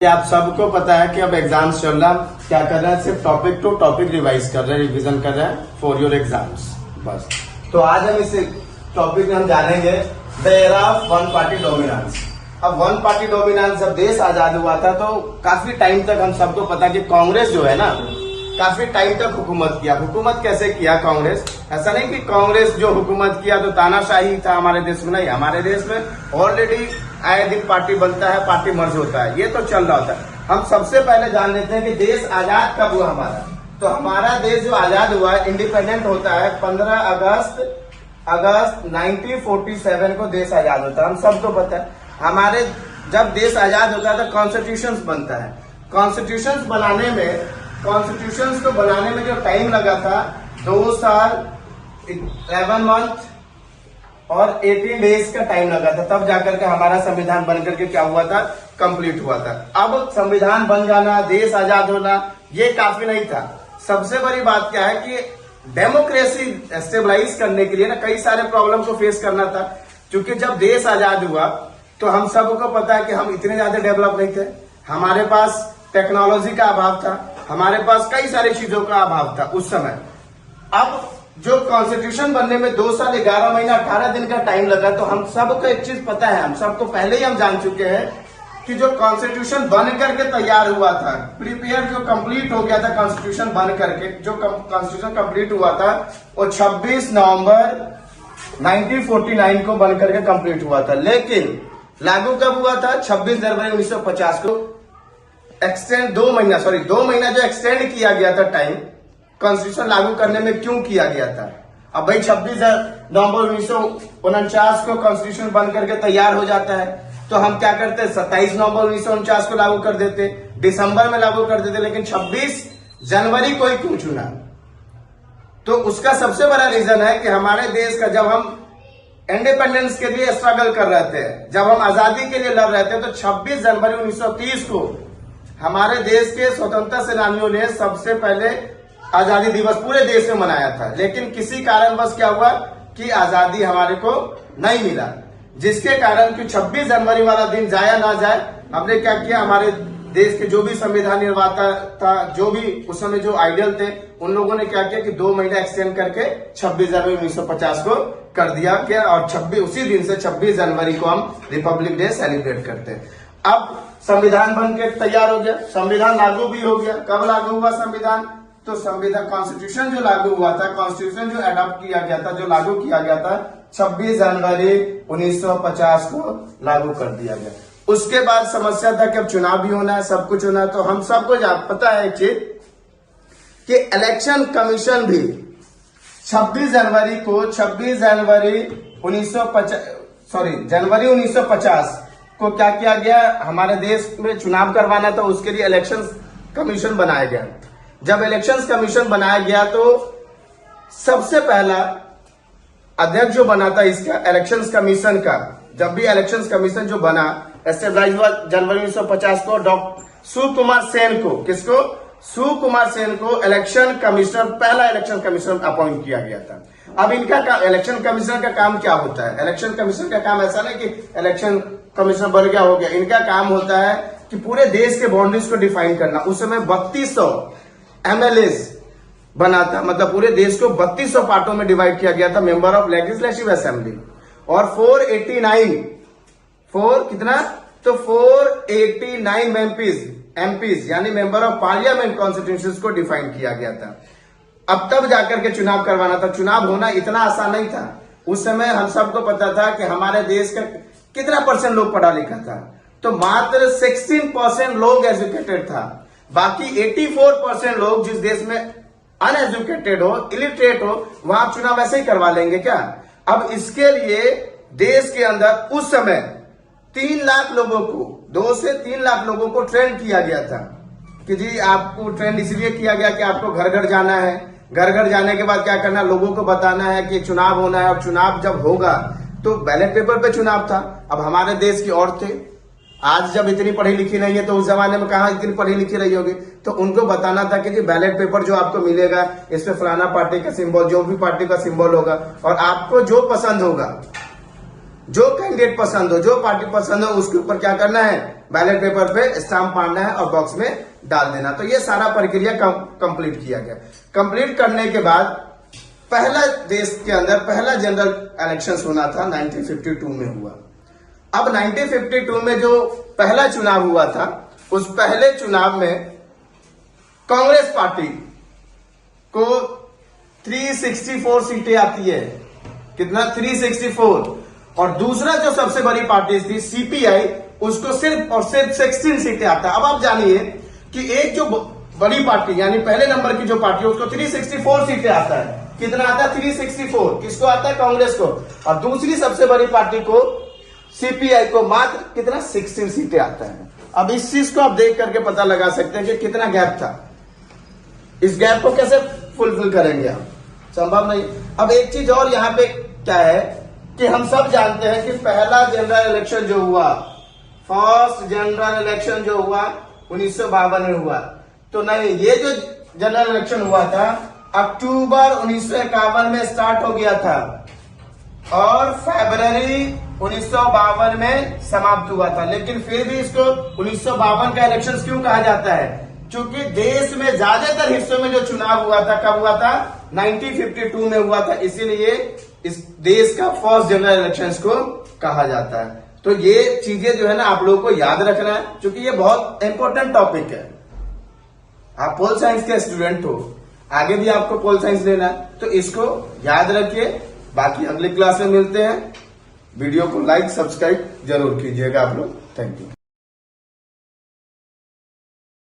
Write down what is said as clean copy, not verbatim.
आप सबको पता है कि अब एग्जाम्स चल रहा है। क्या कर रहे हैं? सिर्फ टॉपिक टू टॉपिक रिवाइज कर रहे हैं, रिवीजन कर रहे हैं फॉर योर एग्जाम्स बस। तो आज हम इस टॉपिक में हम जानेंगे the era of one party dominance. अब वन पार्टी डोमिनेंस जब देश आजाद हुआ था तो काफी टाइम तक हम सबको पता कि कांग्रेस जो है ना काफी टाइम तक हुकूमत किया। हुकूमत कैसे किया कांग्रेस? ऐसा नहीं कि कांग्रेस जो हुकूमत किया तो तानाशाही था हमारे देश में, नहीं। हमारे देश में ऑलरेडी आए दिन पार्टी बनता है, पार्टी मर्ज होता है, ये तो चल रहा होता है। हम सबसे पहले जान लेते हैं कि देश आजाद कब हुआ हमारा। तो हमारा देश जो आजाद हुआ है, इंडिपेंडेंट होता है 15 अगस्त 1947 को देश आजाद होता है। हम सबको पता है हमारे जब देश आजाद होता है तो कॉन्स्टिट्यूशन बनता है। कॉन्स्टिट्यूशन को बनाने में जो टाइम लगा था 2 साल 11 मंथ और 18 डेज का टाइम लगा था, तब जाकर के हमारा संविधान बनकर के क्या हुआ था, कंप्लीट हुआ था। अब संविधान बन जाना, देश आजाद होना, ये काफी नहीं था। सबसे बड़ी बात क्या है कि डेमोक्रेसी स्टेबलाइज करने के लिए ना कई सारे प्रॉब्लम को फेस करना था। क्योंकि जब देश आजाद हुआ तो हम सबको पता है कि हम इतने ज्यादा डेवलप नहीं थे, हमारे पास टेक्नोलॉजी का अभाव था, हमारे पास कई सारी चीजों का अभाव था उस समय। अब जो कॉन्स्टिट्यूशन बनने में 2 साल 11 महीना 18 दिन का टाइम लगा, तो हम सबको एक चीज पता है, हम सबको पहले ही हम जान चुके हैं कि जो कॉन्स्टिट्यूशन बन करके तैयार हुआ था, प्रिपेयर जो कंप्लीट हो गया था कॉन्स्टिट्यूशन बन करके, जो कॉन्स्टिट्यूशन कंप्लीट हुआ था वो 26 नवंबर 1949 को बन करके कंप्लीट हुआ था। लेकिन लागू कब हुआ था? 26 जनवरी 1950 को। एक्सटेंड 2 महीना जो एक्सटेंड किया गया था टाइम कॉन्स्टिट्यूशन लागू करने में, क्यों किया गया था? अब भाई 26 नवंबर 1949 को कॉन्स्टिट्यूशन बन करके तैयार हो जाता है, तो हम क्या करते हैं 27 नवंबर 1949 को लागू कर देते, दिसंबर में लागू कर देते। लेकिन 26 जनवरी को ही क्यों चुना? तो उसका सबसे बड़ा रीजन है कि हमारे देश का जब हम इंडिपेंडेंस के लिए स्ट्रगल कर रहे थे, जब हम आजादी के लिए लड़ रहे थे, तो 26 जनवरी 1930 को हमारे देश के स्वतंत्रता सेनानियों ने सबसे पहले आजादी दिवस पूरे देश में मनाया था। लेकिन किसी कारणवश क्या हुआ कि आजादी हमारे को नहीं मिला, जिसके कारण कि 26 जनवरी वाला दिन जाया ना जाए, हमने क्या किया, हमारे देश के जो भी संविधान निर्माता था, जो भी उस समय जो आइडियल थे, उन लोगों ने क्या किया कि 2 महीना एक्सटेंड करके 26 जनवरी 1950 को कर दिया क्या, और उसी दिन से 26 जनवरी को हम रिपब्लिक डे सेलिब्रेट करते हैं। अब संविधान बन के तैयार हो गया, संविधान लागू भी हो गया। कब लागू हुआ संविधान? तो संविधान कॉन्स्टिट्यूशन जो लागू हुआ था, कॉन्स्टिट्यूशन जो अडॉप्ट किया गया था, जो लागू किया गया था 26 जनवरी 1950 को लागू कर दिया गया। उसके बाद समस्या था कि अब चुनाव भी होना है, सब कुछ होना है। तो हम सबको पता है एक चीज कि इलेक्शन कमीशन भी 26 जनवरी 1950 को क्या किया गया, हमारे देश में चुनाव करवाना था, उसके लिए इलेक्शन कमीशन बनाया गया। जब इलेक्शन कमीशन बनाया गया तो सबसे पहला अध्यक्ष जो बना था इसका इलेक्शन कमीशन का, जब भी इलेक्शन कमीशन जो बना एस्टेब्लिश हुआ जनवरी 1950 को, डॉक्टर सुकुमार सेन को, किसको? सुकुमार सेन को इलेक्शन कमिश्नर, पहला इलेक्शन कमिश्नर अपॉइंट किया गया था। अब इनका इलेक्शन कमिश्नर का काम क्या होता है? इलेक्शन कमिश्नर का काम ऐसा नहीं कि इलेक्शन कमिश्नर बन गया हो गया। इनका काम होता है कि पूरे देश के बाउंड्रीज को डिफाइन करना। उस समय 3200 MLAs बना था, मतलब पूरे देश को 3200 पार्टों में डिवाइड किया गया था, मेंबर ऑफ लेजिस्लेटिव असेंबली। और 489 MPs यानी मेंबर ऑफ पार्लियामेंट कॉन्स्टिट्यूशन को डिफाइन किया गया था। अब तब जाकर के चुनाव करवाना था। चुनाव होना इतना आसान नहीं था। उस समय हम सबको पता था कि हमारे देश का कितना % लोग पढ़ा लिखा था, तो मात्र 16% लोग एजुकेटेड था। बाकी 84% लोग जिस देश में अनएजुकेटेड हो, इलिटरेट हो, वहां चुनाव ऐसे ही करवा लेंगे क्या? अब इसके लिए देश के अंदर उस समय 3 लाख लोगों को, 2 से 3 लाख लोगों को ट्रेन किया गया था कि जी आपको ट्रेन इसलिए किया गया कि आपको घर घर जाना है। घर घर जाने के बाद क्या करना, लोगों को बताना है कि चुनाव होना है, और चुनाव जब होगा तो बैलेट पेपर पे चुनाव था। अब हमारे देश की औरतें आज जब इतनी पढ़ी लिखी नहीं है, तो उस जमाने में कहा इतनी पढ़ी लिखी रही होगी, तो उनको बताना था कि जी बैलेट पेपर जो आपको मिलेगा इसमें फलाना पार्टी का सिंबल, जो भी पार्टी का सिंबल होगा, और आपको जो पसंद होगा जो कैंडिडेट पसंद हो, जो पार्टी पसंद हो, उसके ऊपर क्या करना है, बैलेट पेपर पे स्टाम्प मारना है और बॉक्स में डाल देना। तो ये सारा प्रक्रिया कंप्लीट किया गया। कंप्लीट करने के बाद पहला देश के अंदर पहला जनरल इलेक्शन होना था 1952 में हुआ। अब 1952 में जो पहला चुनाव हुआ था, उस पहले चुनाव में कांग्रेस पार्टी को 364 सीटें आती है। कितना? 364। और दूसरा जो सबसे बड़ी पार्टी थी सीपीआई, उसको सिर्फ और सिर्फ 16 सीटें आता है। अब आप जानिए कि एक जो बड़ी पार्टी यानी पहले नंबर की जो पार्टी है, उसको 364 सीटें आता है। कितना आता है? 364। किसको आता है? कांग्रेस को। और दूसरी सबसे बड़ी पार्टी को सीपीआई को मात्र कितना? 16 सीटें आता है। अब इस चीज को आप देख करके पता लगा सकते हैं कि कितना गैप था। इस गैप को कैसे फुलफिल करेंगे आप? संभव नहीं। अब एक चीज और यहाँ पे क्या है कि हम सब जानते हैं कि पहला जनरल इलेक्शन जो हुआ, फर्स्ट जनरल इलेक्शन जो हुआ 1952 में हुआ। तो नहीं, ये जो जनरल इलेक्शन हुआ था अक्टूबर 1951 में स्टार्ट हो गया था और फरवरी 1952 में समाप्त हुआ था। लेकिन फिर भी इसको 1952 का इलेक्शन क्यों कहा जाता है? क्योंकि देश में ज्यादातर हिस्सों में जो चुनाव हुआ था, कब हुआ था? 1952 में हुआ था। इसीलिए इस देश का फर्स्ट जनरल इलेक्शन को कहा जाता है। तो ये चीजें जो है ना, आप लोगों को याद रखना है, क्योंकि ये बहुत इंपॉर्टेंट टॉपिक है। आप पोल साइंस के स्टूडेंट हो, आगे भी आपको पोल साइंस लेना है, तो इसको याद रखिए। बाकी अगली क्लास में मिलते हैं। वीडियो को लाइक सब्सक्राइब जरूर कीजिएगा आप लोग। Thank you.